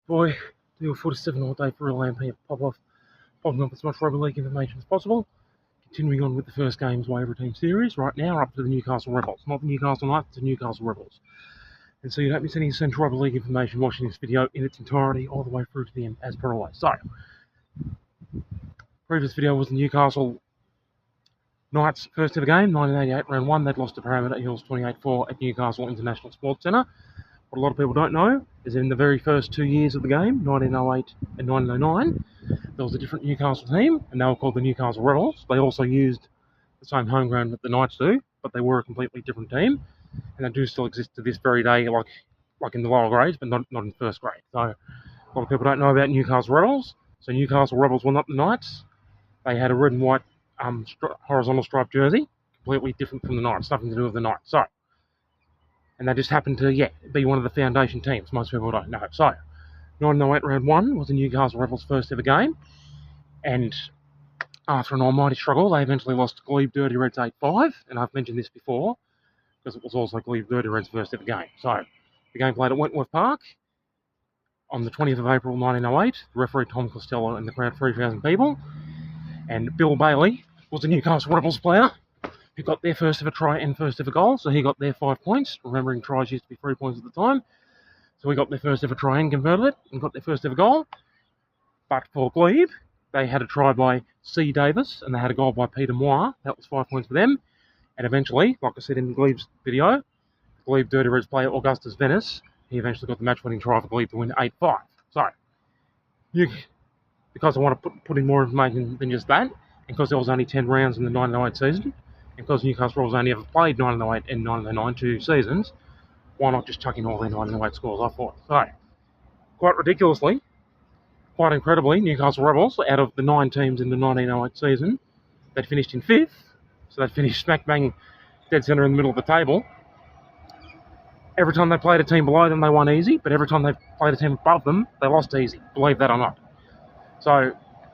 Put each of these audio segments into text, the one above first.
Boy, deal 47 all day for real AMP and popping up as much rugby league information as possible. Continuing on with the first games by every team series, right now up to the Newcastle Rebels. Not the Newcastle Knights, the Newcastle Rebels. And so you don't miss any essential rugby league information watching this video in its entirety all the way through to the end as per always. So, previous video was the Newcastle Knights' first ever game, 1988 round 1. They'd lost to Parramatta Eels 28-4 at Newcastle International Sports Centre. What a lot of people don't know is in the very first 2 years of the game, 1908 and 1909, there was a different Newcastle team, and they were called the Newcastle Rebels. They also used the same home ground that the Knights do, but they were a completely different team, and they do still exist to this very day, like in the lower grades, but not in first grade. So a lot of people don't know about Newcastle Rebels. So Newcastle Rebels were not the Knights. They had a red and white horizontal striped jersey, completely different from the Knights, nothing to do with the Knights. So, and they just happened to, be one of the foundation teams. Most people don't know. So, 1908 round 1 was the Newcastle Rebels' first ever game. And after an almighty struggle, they eventually lost to Glebe Dirty Reds 8-5. And I've mentioned this before, because it was also Glebe Dirty Reds' first ever game. So, the game played at Wentworth Park on the 20th of April 1908. The referee Tom Costello and the crowd 3,000 people. And Bill Bailey was a Newcastle Rebels player who got their first ever try and first ever goal. So he got their 5 points. Remembering tries used to be 3 points at the time. So he got their first ever try and converted it and got their first ever goal. But for Glebe, they had a try by C. Davis and they had a goal by Peter Moir. That was 5 points for them. And eventually, like I said in Glebe's video, Glebe Dirty Reds player Augustus Venice, he eventually got the match-winning try for Glebe to win 8-5. So, because I want to put in more information than just that, and because there was only 10 rounds in the 1908 season, and because Newcastle Rebels only ever played 1908 and 1909 2 seasons, why not just chuck in all their 1908 scores, I thought. So, quite ridiculously, quite incredibly, Newcastle Rebels, out of the 9 teams in the 1908 season, they'd finished in 5th, so they'd finished smack bang dead centre in the middle of the table. Every time they played a team below them, they won easy, but every time they played a team above them, they lost easy, believe that or not. So,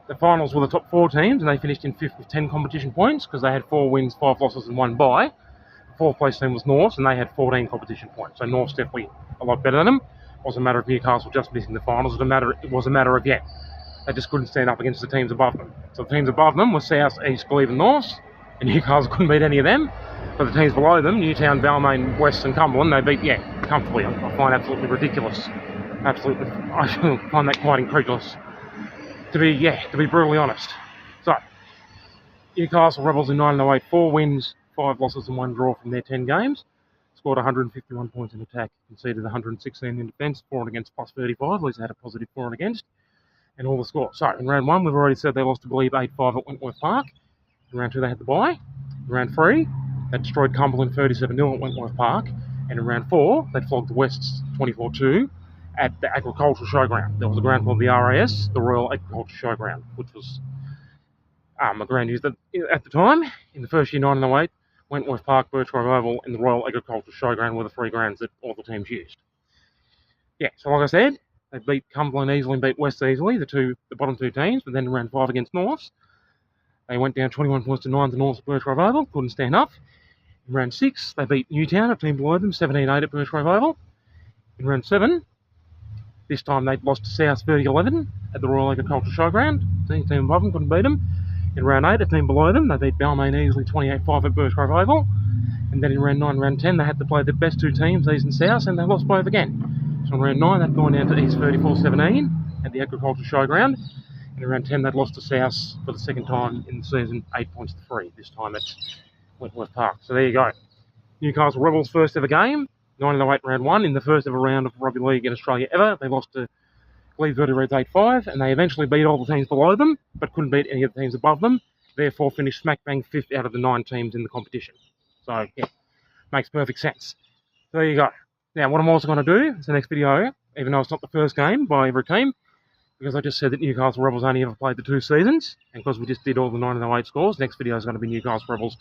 the finals were the top 4 teams, and they finished in 5th with 10 competition points, because they had 4 wins, 5 losses, and 1 bye. The 4th place team was Norths, and they had 14 competition points. So Norths definitely a lot better than them. It wasn't a matter of Newcastle just missing the finals. It was a matter of, they just couldn't stand up against the teams above them. So the teams above them were South, East, Glebe, and Norths, and Newcastle couldn't beat any of them. But the teams below them, Newtown, Balmain, West, and Cumberland, they beat, comfortably. I find absolutely ridiculous. I find that quite incredulous. To be brutally honest. So, Newcastle Rebels in 1908, 4 wins, 5 losses and 1 draw from their 10 games. Scored 151 points in attack, conceded 116 in defence, for and against plus 35, at least they had a positive for and against, and all the scores. So, in round 1, we've already said they lost to Glebe 8-5 at Wentworth Park. In round 2, they had the bye. In round 3, they destroyed Cumberland 37-0 at Wentworth Park. And in round 4, they flogged the Wests 24-2 at the Agricultural Showground. There was a ground called the RAS, the Royal Agricultural Showground, which was a ground used at the time. In the first year, 1908, Wentworth Park, Birchgrove Oval, and the Royal Agricultural Showground were the 3 grounds that all the teams used. So like I said, they beat Cumberland easily and beat West easily, the bottom 2 teams, but then in round 5 against Norths, they went down 21 points to 9 to Norths at Birchgrove Oval, couldn't stand up. In round 6, they beat Newtown, a team below them, 17-8 at Birchgrove Oval. In round 7, this time they lost to South 30-11 at the Royal Agricultural Showground. The team above them couldn't beat them. In round 8, a team below them, they beat Balmain easily 28-5 at Birchgrove Oval. And then in round 9 and round 10, they had to play the best 2 teams, East and South, and they lost both again. So in round 9, they'd gone down to East 34-17 at the Agricultural Showground. And in round 10, they'd lost to South for the second time in the season, 8 points to 3, this time at Wentworth Park. So there you go. Newcastle Rebels' first ever game, 1908 round 1, in the first ever round of Rugby League in Australia ever. They lost to Glebe Dirty Reds 8-5, and they eventually beat all the teams below them, but couldn't beat any of the teams above them. Therefore, finished smack bang 5th out of the 9 teams in the competition. So, makes perfect sense. So there you go. Now, what I'm also going to do is the next video, even though it's not the first game by every team, because I just said that Newcastle Rebels only ever played the 2 seasons, and because we just did all the 1908 scores, next video is going to be Newcastle Rebels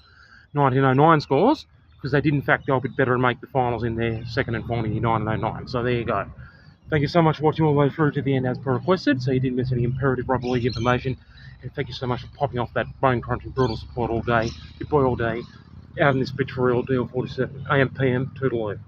1909 scores, because they did in fact go a bit better and make the finals in their second and final year, 1909. So there you go. Thank you so much for watching all the way through to the end as per requested, so you didn't miss any imperative rugby league information. And thank you so much for popping off that bone-crunching, brutal support all day, your boy all day, out in this bitch for real, deal 47, AM, PM, toodaloo.